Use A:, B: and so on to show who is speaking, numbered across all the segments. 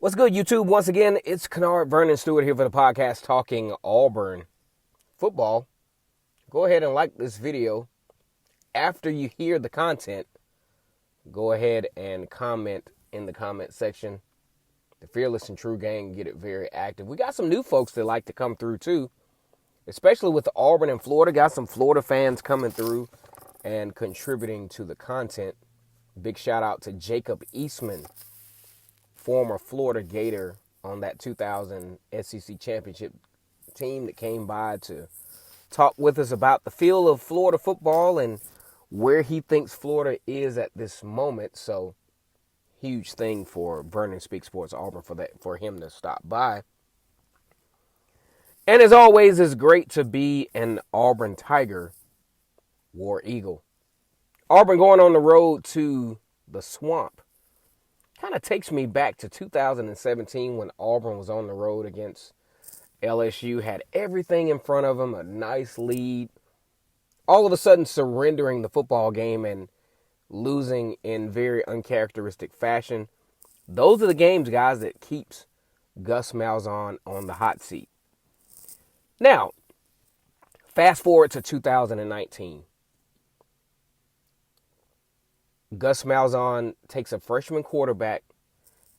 A: What's good, YouTube? Once again, it's Kennard Vernon Stewart here for the podcast talking Auburn football. Go ahead and like this video. After you hear the content, go ahead and comment in the comment section. The Fearless and True Gang get it very active. We got some new folks that like to come through too, especially with the Auburn and Florida. Got some Florida fans coming through and contributing to the content. Big shout out to Jacob Eastman, former Florida Gator on that 2000 SEC championship team that came by to talk with us about the feel of Florida football and where he thinks Florida is at this moment. So huge thing for Vernon Speak Sports Auburn for him to stop by. And as always, it's great to be an Auburn Tiger, War Eagle. Auburn going on the road to the Swamp. Kind of takes me back to 2017 when Auburn was on the road against LSU, had everything in front of them, a nice lead, all of a sudden surrendering the football game and losing in very uncharacteristic fashion. Those are the games, guys, that keeps Gus Malzahn on the hot seat. Now, fast forward to 2019. Gus Malzahn takes a freshman quarterback,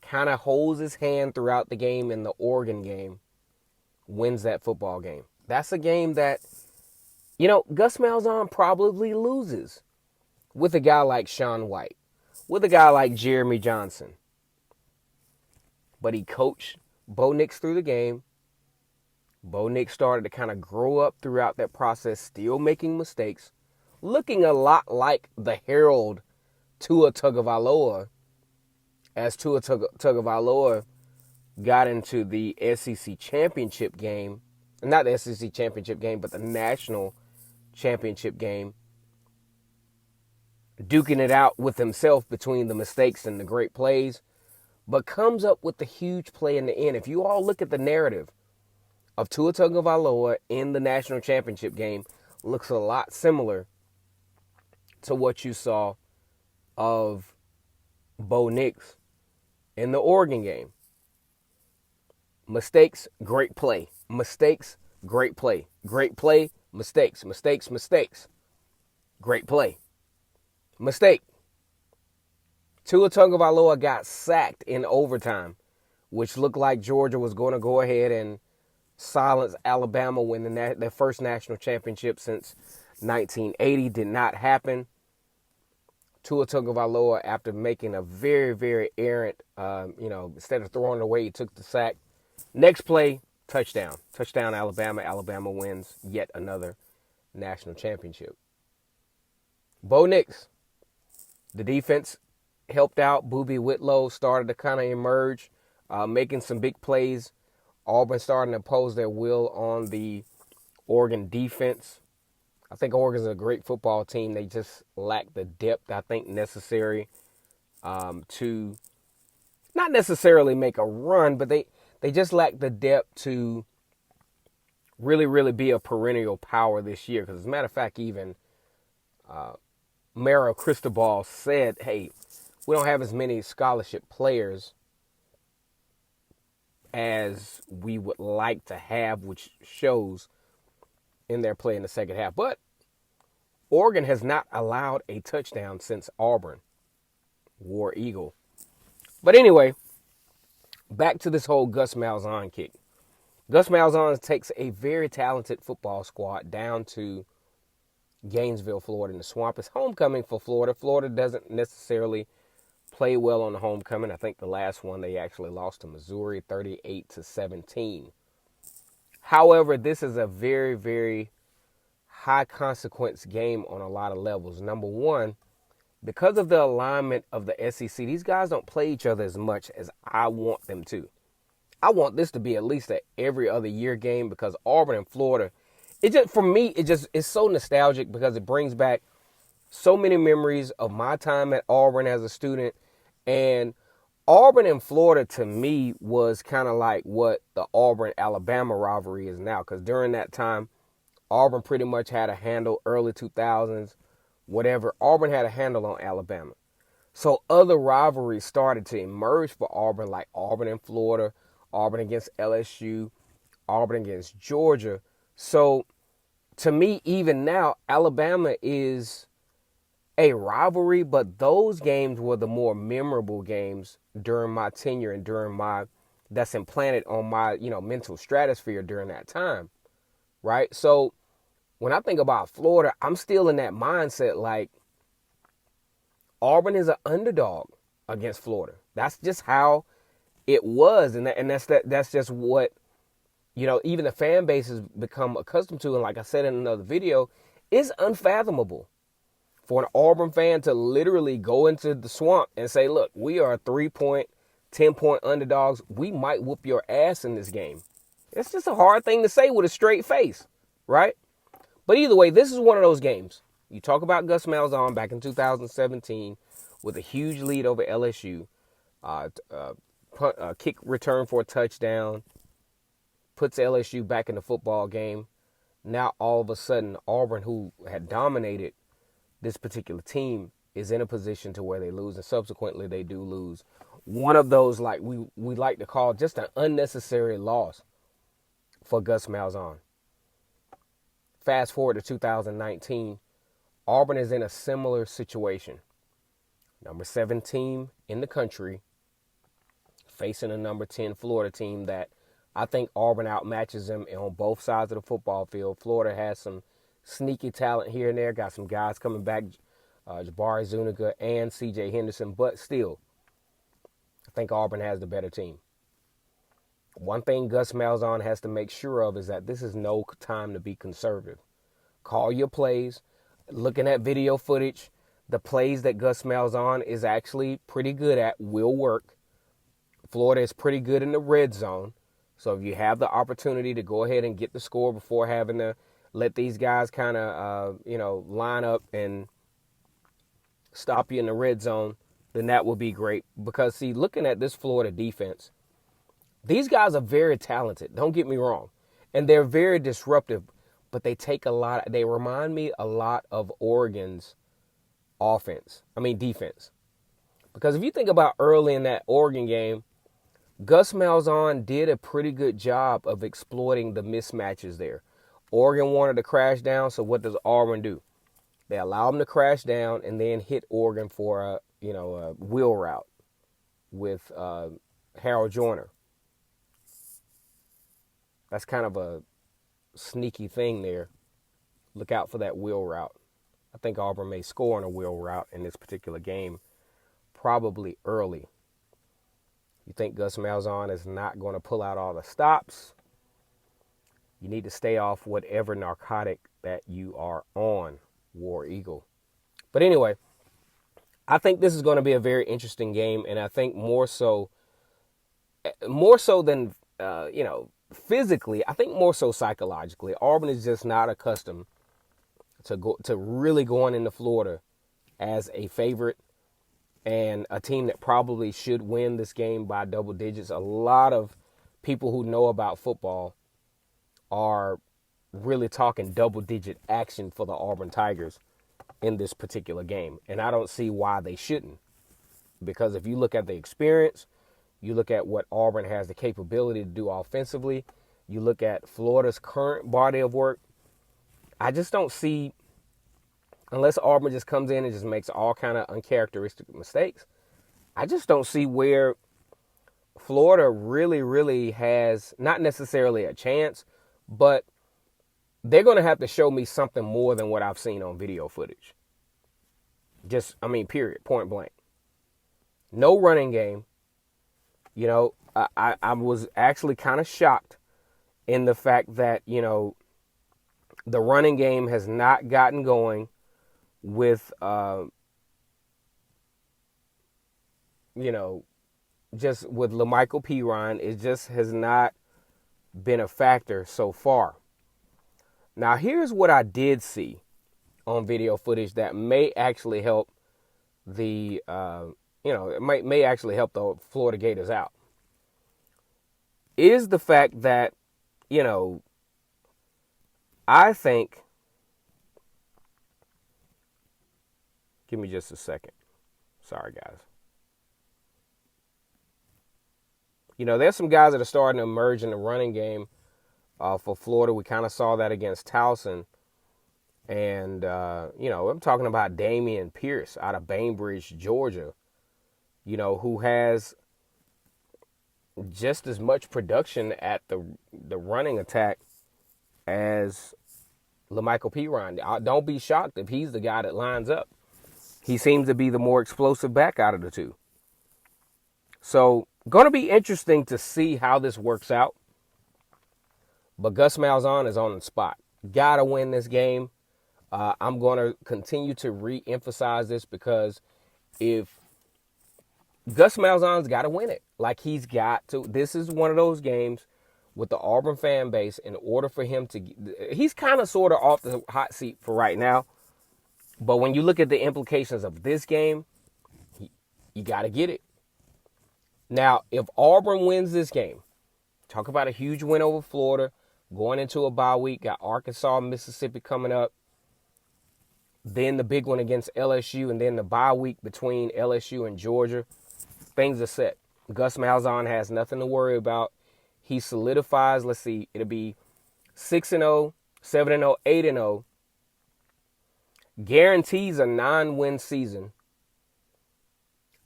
A: kind of holds his hand throughout the game in the Oregon game, wins that football game. That's a game that, Gus Malzahn probably loses with a guy like Sean White, with a guy like Jeremy Johnson. But he coached Bo Nix through the game. Bo Nix started to kind of grow up throughout that process, still making mistakes, looking a lot like the Herald Tua Tagovailoa, as Tua Tagovailoa got into the SEC championship game, not the SEC championship game, but the national championship game, duking it out with himself between the mistakes and the great plays, but comes up with the huge play in the end. If you all look at the narrative of Tua Tagovailoa in the national championship game, looks a lot similar to what you saw of Bo Nix in the Oregon game. Mistakes, great play. Mistakes, great play. Great play, mistakes. Mistakes, mistakes. Great play. Mistake. Tua Tagovailoa got sacked in overtime, which looked like Georgia was going to go ahead and silence Alabama, win their first national championship since 1980. Did not happen. Tua Tagovailoa, after making a very, very errant, instead of throwing it away, he took the sack. Next play, touchdown. Touchdown, Alabama. Alabama wins yet another national championship. Bo Nix, the defense helped out. Boobie Whitlow started to kind of emerge, making some big plays. Auburn starting to impose their will on the Oregon defense. I think Oregon's a great football team. They just lack the depth, I think, necessary to not necessarily make a run, but they just lack the depth to really, really be a perennial power this year. Because as a matter of fact, even Mara Cristobal said, hey, we don't have as many scholarship players as we would like to have, which shows in their play in the second half. But Oregon has not allowed a touchdown since Auburn. War Eagle. But anyway, back to this whole Gus Malzahn kick. Gus Malzahn takes a very talented football squad down to Gainesville, Florida, in the Swamp. It's homecoming for Florida. Florida doesn't necessarily play well on the homecoming. I think the last one they actually lost to Missouri 38-17. However, this is a very, very high consequence game on a lot of levels. Number one, because of the alignment of the SEC, these guys don't play each other as much as I want them to. I want this to be at least an every other year game because Auburn and Florida, for me, it's so nostalgic because it brings back so many memories of my time at Auburn as a student. And Auburn and Florida, to me, was kind of like what the Auburn-Alabama rivalry is now. Because during that time, Auburn pretty much had a handle, early 2000s, whatever. Auburn had a handle on Alabama. So other rivalries started to emerge for Auburn, like Auburn and Florida, Auburn against LSU, Auburn against Georgia. So to me, even now, Alabama is a rivalry, but those games were the more memorable games during my tenure and that's implanted on my, mental stratosphere during that time, right? So when I think about Florida, I'm still in that mindset like Auburn is an underdog against Florida. That's just how it was, and that's just what even the fan base has become accustomed to. And like I said in another video, it's unfathomable for an Auburn fan to literally go into the swamp and say, look, we are 3-point, 10-point underdogs. We might whoop your ass in this game. It's just a hard thing to say with a straight face, right? But either way, this is one of those games. You talk about Gus Malzahn back in 2017 with a huge lead over LSU, kick return for a touchdown, puts LSU back in the football game. Now all of a sudden, Auburn, who had dominated this particular team, is in a position to where they lose, and subsequently they do lose. One of those, like we like to call, just an unnecessary loss for Gus Malzahn. Fast forward to 2019, Auburn is in a similar situation. Number 7 team in the country facing a number 10 Florida team that I think Auburn outmatches them on both sides of the football field. Florida has some sneaky talent here and there, got some guys coming back, Jabari Zuniga and C.J. Henderson, but still, I think Auburn has the better team. One thing Gus Malzahn has to make sure of is that this is no time to be conservative. Call your plays. Looking at video footage, the plays that Gus Malzahn is actually pretty good at will work. Florida is pretty good in the red zone. So if you have the opportunity to go ahead and get the score before having to let these guys kind of, line up and stop you in the red zone, then that would be great. Because, see, looking at this Florida defense, these guys are very talented. Don't get me wrong. And they're very disruptive, but they remind me a lot of Oregon's defense. Because if you think about early in that Oregon game, Gus Malzahn did a pretty good job of exploiting the mismatches there. Oregon wanted to crash down, so what does Auburn do? They allow them to crash down and then hit Oregon for a wheel route with Harold Joyner. That's kind of a sneaky thing there. Look out for that wheel route. I think Auburn may score on a wheel route in this particular game, probably early. You think Gus Malzahn is not going to pull out all the stops? You need to stay off whatever narcotic that you are on, War Eagle. But anyway, I think this is going to be a very interesting game, and I think more so than physically, I think more so psychologically. Auburn is just not accustomed to really going into Florida as a favorite and a team that probably should win this game by double digits. A lot of people who know about football are really talking double-digit action for the Auburn Tigers in this particular game. And I don't see why they shouldn't. Because if you look at the experience, you look at what Auburn has the capability to do offensively, you look at Florida's current body of work, I just don't see, unless Auburn just comes in and just makes all kind of uncharacteristic mistakes, I just don't see where Florida really, really has not necessarily a chance, but they're going to have to show me something more than what I've seen on video footage. Period, point blank. No running game. I was actually kind of shocked in the fact that, the running game has not gotten going with, just with LaMichael Pirine. It just has not been a factor so far. Now, here's what I did see on video footage that may actually help it may actually help the Florida Gators out. Is the fact that, I think, give me just a second. Sorry, guys. There's some guys that are starting to emerge in the running game for Florida. We kind of saw that against Towson. And, I'm talking about Damian Pierce out of Bainbridge, Georgia, who has just as much production at the running attack as LaMichael Pirine. Don't be shocked if he's the guy that lines up. He seems to be the more explosive back out of the two. So, going to be interesting to see how this works out. But Gus Malzahn is on the spot. Got to win this game. I'm going to continue to re-emphasize this because if Gus Malzahn's got to win it. Like, he's got to. This is one of those games with the Auburn fan base. In order for him to, he's kind of sort of off the hot seat for right now. But when you look at the implications of this game, you got to get it. Now, if Auburn wins this game, talk about a huge win over Florida, going into a bye week, got Arkansas, Mississippi coming up. Then the big one against LSU, and then the bye week between LSU and Georgia. Things are set. Gus Malzahn has nothing to worry about. He solidifies, let's see, it'll be 6-0, 7-0, 8-0. Guarantees a 9-win season.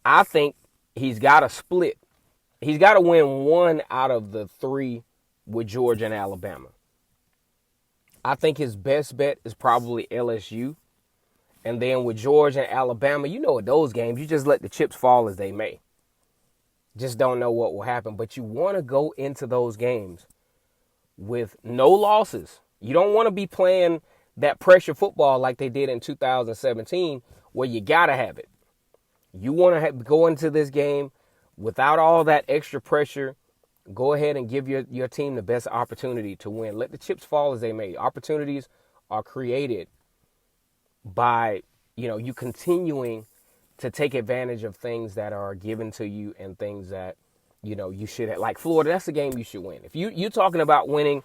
A: I think he's got to split. He's got to win one out of the three with Georgia and Alabama. I think his best bet is probably LSU. And then with Georgia and Alabama, at those games, you just let the chips fall as they may. Just don't know what will happen. But you want to go into those games with no losses. You don't want to be playing that pressure football like they did in 2017 where you got to have it. You want to go into this game without all that extra pressure. Go ahead and give your team the best opportunity to win. Let the chips fall as they may. Opportunities are created by, you continuing to take advantage of things that are given to you and things that, you should have. Like Florida, that's a game you should win. If you're talking about winning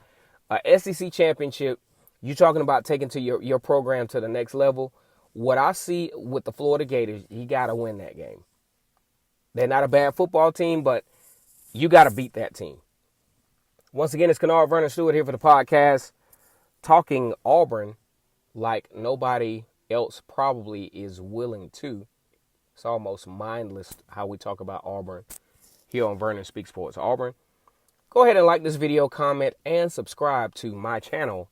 A: a SEC championship, you're talking about taking to your program to the next level. What I see with the Florida Gators, you got to win that game. They're not a bad football team, but you got to beat that team. Once again, it's Kennard Vernon Stewart here for the podcast, talking Auburn like nobody else probably is willing to. It's almost mindless how we talk about Auburn here on Vernon Speaks Sports Auburn. Go ahead and like this video, comment, and subscribe to my channel.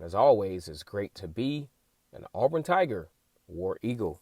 A: As always, it's great to be an Auburn Tiger, War Eagle.